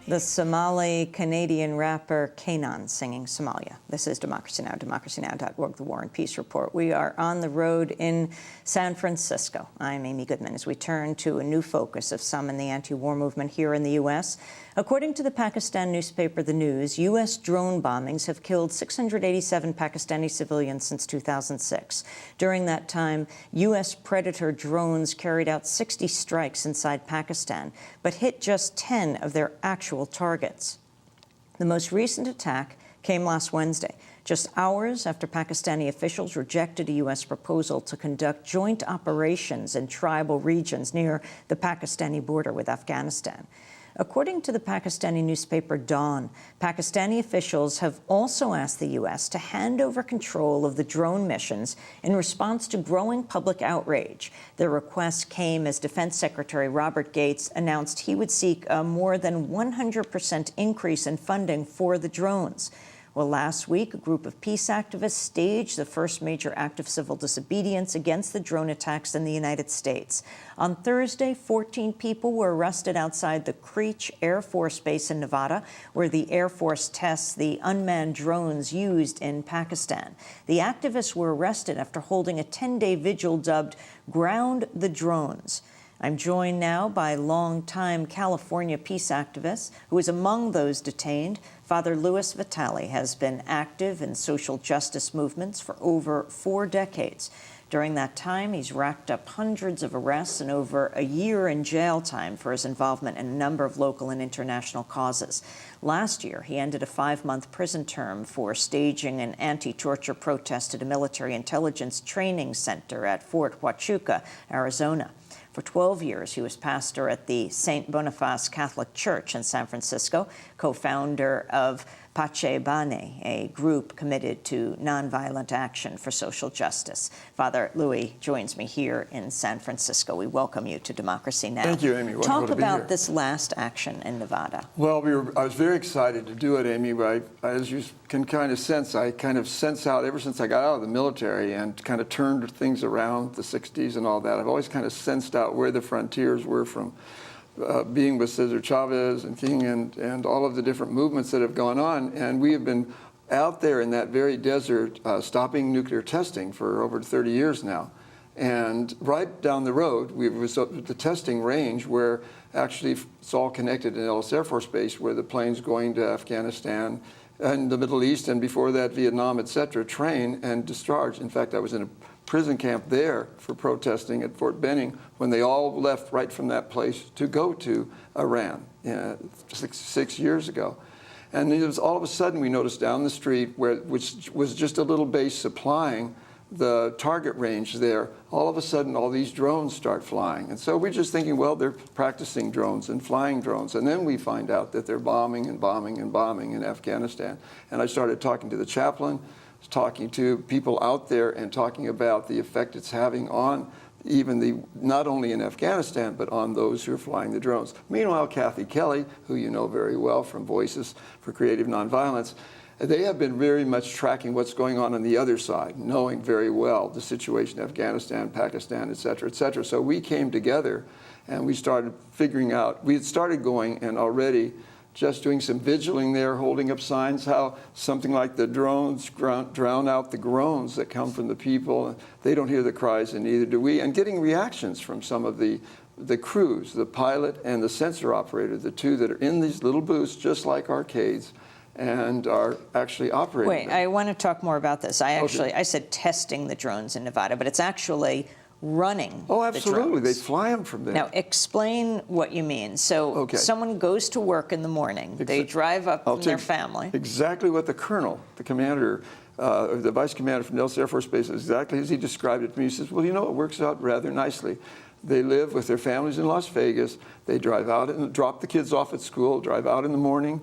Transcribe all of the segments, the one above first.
The Somali-Canadian rapper Kanan singing Somalia. This is Democracy Now!, democracynow.org, The War and Peace Report. We are on the road in San Francisco. I'm Amy Goodman as we turn to a new focus of some in the anti-war movement here in the U.S. According to the Pakistan newspaper The News, U.S. drone bombings have killed 687 Pakistani civilians since 2006. During that time, U.S. Predator drones carried out 60 strikes inside Pakistan, but hit just 10 of their actual targets. The most recent attack came last Wednesday, just hours after Pakistani officials rejected a U.S. proposal to conduct joint operations in tribal regions near the Pakistani border with Afghanistan. According to the Pakistani newspaper Dawn, Pakistani officials have also asked the U.S. to hand over control of the drone missions in response to growing public outrage. The request came as Defense Secretary Robert Gates announced he would seek a more than 100% increase in funding for the drones. Well, last week, a group of peace activists staged the first major act of civil disobedience against the drone attacks in the United States. On Thursday, 14 people were arrested outside the Creech Air Force Base in Nevada, where the Air Force tests the unmanned drones used in Pakistan. The activists were arrested after holding a 10-day vigil dubbed Ground the Drones. I'm joined now by longtime California peace activist who is among those detained. Father Louis Vitale has been active in social justice movements for over 4 decades. During that time, he's racked up hundreds of arrests and over a year in jail time for his involvement in a number of local and international causes. Last year, he ended a 5-month prison term for staging an anti-torture protest at a military intelligence training center at Fort Huachuca, Arizona. For 12 years, he was pastor at the St. Boniface Catholic Church in San Francisco, co-founder of Pace Bane, a group committed to nonviolent action for social justice. Father Louis joins me here in San Francisco. We welcome you to Democracy Now! Thank you, Amy. Talk about this last action in Nevada. Well, I was very excited to do it, Amy. As you can kind of sense, I kind of sense out ever since I got out of the military and kind of turned things around the 60s and all that. I've always kind of sensed out where the frontiers were from being with Cesar Chavez and King and all of the different movements that have gone on. And we have been out there in that very desert stopping nuclear testing for over 30 years now. And right down the road, we was at the testing range where actually it's all connected in Ellis Air Force Base, where the planes going to Afghanistan and the Middle East and before that Vietnam, et cetera, train and discharge. In fact, I was in a prison camp there for protesting at Fort Benning when they all left right from that place to go to Iran 6 years ago. And it was all of a sudden we noticed down the street, which was just a little base supplying the target range there, all of a sudden all these drones start flying. And so we're just thinking, well, they're practicing drones and flying drones. And then we find out that they're bombing and bombing and bombing in Afghanistan. And I started talking to the chaplain, talking to people out there and talking about the effect it's having on even not only in Afghanistan, but on those who are flying the drones. Meanwhile, Kathy Kelly, who you know very well from Voices for Creative Nonviolence, they have been very much tracking what's going on the other side, knowing very well the situation in Afghanistan, Pakistan, et cetera, et cetera. So we came together and we started figuring out, we had started going and already just doing some vigiling there, holding up signs, how something like the drones drown out the groans that come from the people. They don't hear the cries, and neither do we. And getting reactions from some of the crews, the pilot and the sensor operator, the two that are in these little booths, just like arcades, and are actually operating. Wait, I want to talk more about this. I said testing the drones in Nevada, but it's actually running. Oh, absolutely. The they fly them from there. Now, explain what you mean. So someone goes to work in the morning. They drive up from their family. Exactly what the colonel, the commander, the vice commander from Nellis Air Force Base, exactly as he described it to me. He says, well, you know, it works out rather nicely. They live with their families in Las Vegas. They drive out and drop the kids off at school, drive out in the morning,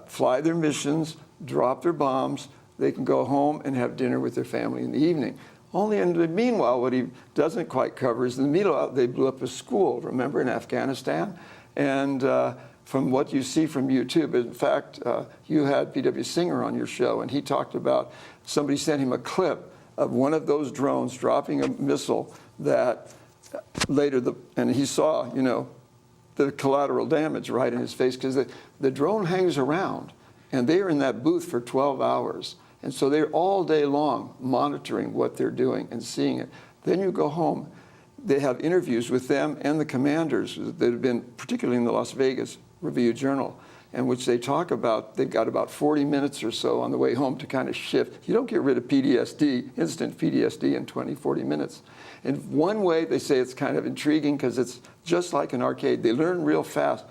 fly their missions, drop their bombs. They can go home and have dinner with their family in the evening. Only in the meanwhile, what he doesn't quite cover is in the meanwhile, they blew up a school, remember, in Afghanistan? And from what you see from YouTube, in fact, you had P.W. Singer on your show, and he talked about somebody sent him a clip of one of those drones dropping a missile that later, and he saw, you know, the collateral damage right in his face, because the drone hangs around, and they are in that booth for 12 hours. And so they're all day long monitoring what they're doing and seeing it. Then you go home. They have interviews with them and the commanders that have been, particularly in the Las Vegas Review-Journal, in which they talk about, they've got about 40 minutes or so on the way home to kind of shift. You don't get rid of PTSD, instant PTSD, in 20, 40 minutes. In one way, they say it's kind of intriguing because it's just like an arcade. They learn real fast.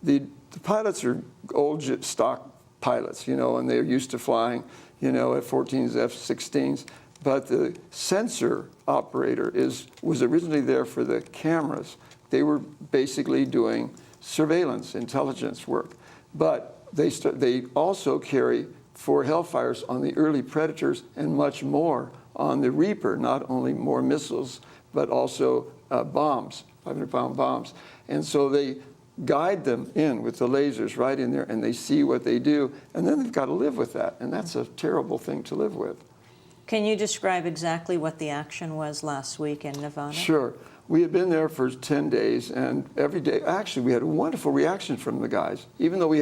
The pilots are old stock pilots, and they're used to flying, F-14s, F-16s. But the sensor operator was originally there for the cameras. They were basically doing surveillance, intelligence work. But they also carry 4 Hellfires on the early Predators and much more on the Reaper, not only more missiles, but also bombs, 500-pound bombs. And so they guide them in with the lasers right in there, and they see what they do, and then they've got to live with that. And that's a terrible thing to live with. Can you describe exactly what the action was last week in Nevada? Sure. We had been there for 10 days, and every day, actually, we had a wonderful reaction from the guys. Even though we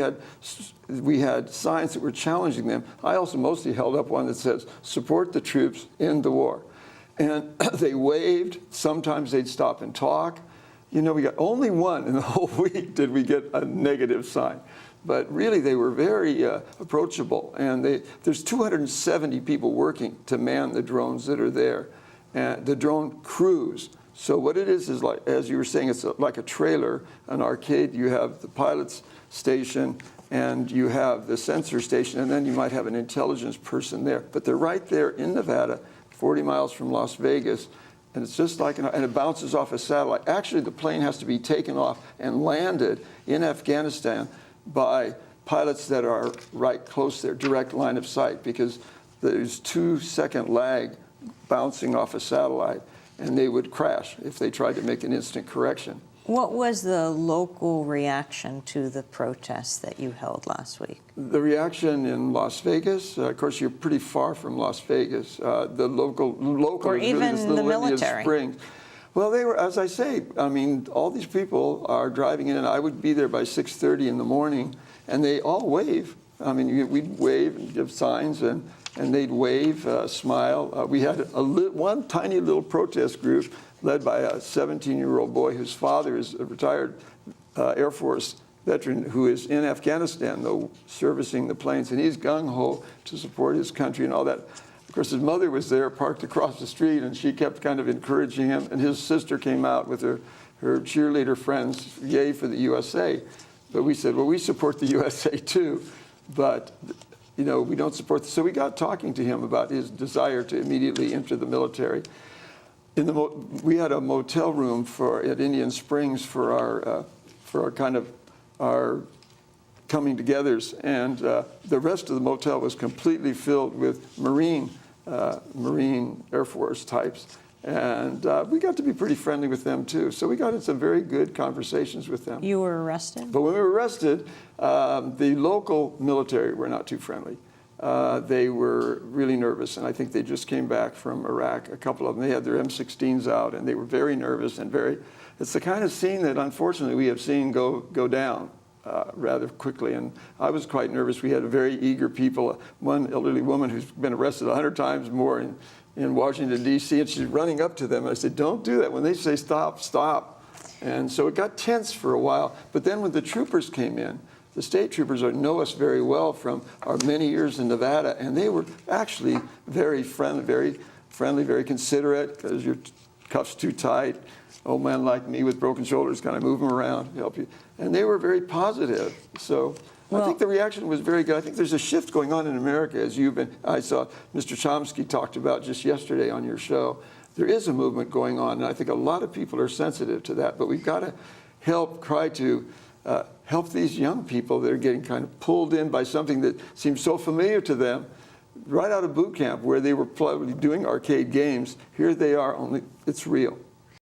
had signs that were challenging them, I also mostly held up one that says, support the troops in the war. And they waved. Sometimes they'd stop and talk. We got only one in the whole week did we get a negative sign. But really, they were very approachable. And there's 270 people working to man the drones that are there, and the drone crews. So what it is like, as you were saying, it's like a trailer, an arcade. You have the pilot's station, and you have the sensor station, and then you might have an intelligence person there. But they're right there in Nevada, 40 miles from Las Vegas. And it's just like, and it bounces off a satellite. Actually, the plane has to be taken off and landed in Afghanistan by pilots that are right close there, direct line of sight, because there's 2-second lag bouncing off a satellite, and they would crash if they tried to make an instant correction. What was the local reaction to the protests that you held last week? The reaction in Las Vegas, of course, you're pretty far from Las Vegas. The local or even really this little the military. Springs. Well, they were, as I say, all these people are driving in, and I would be there by 6:30 in the morning, and they all wave. We'd wave and give signs, and they'd wave, smile. We had one tiny little protest group led by a 17-year-old boy whose father is a retired Air Force veteran who is in Afghanistan, though, servicing the planes, and he's gung-ho to support his country and all that. Of course, his mother was there, parked across the street, and she kept kind of encouraging him, and his sister came out with her cheerleader friends, yay for the USA. But we said, well, we support the USA too, but we don't support. So we got talking to him about his desire to immediately enter the military. We had a motel room at Indian Springs for our coming togethers, and the rest of the motel was completely filled with Marine Air Force types, and we got to be pretty friendly with them too. So we got in some very good conversations with them. You were arrested? But when we were arrested, the local military were not too friendly. They were really nervous, and I think they just came back from Iraq, a couple of them. They had their M16s out, and they were very nervous and it's the kind of scene that unfortunately we have seen go down rather quickly. And I was quite nervous. We had very eager people, one elderly woman who's been arrested 100 times more in Washington, D.C., and she's running up to them. And I said, don't do that. When they say stop, stop. And so it got tense for a while. But then when the troopers came in, the state troopers know us very well from our many years in Nevada, and they were actually very friendly, very considerate, because your cuff's too tight. Old man like me with broken shoulders kind of move them around, help you. And they were very positive. So I think the reaction was very good. I think there's a shift going on in America, as I saw Mr. Chomsky talked about just yesterday on your show. There is a movement going on, and I think a lot of people are sensitive to that, but we've got to try to help these young people that are getting kind of pulled in by something that seems so familiar to them right out of boot camp, where they were doing arcade games. Here they are, only it's real.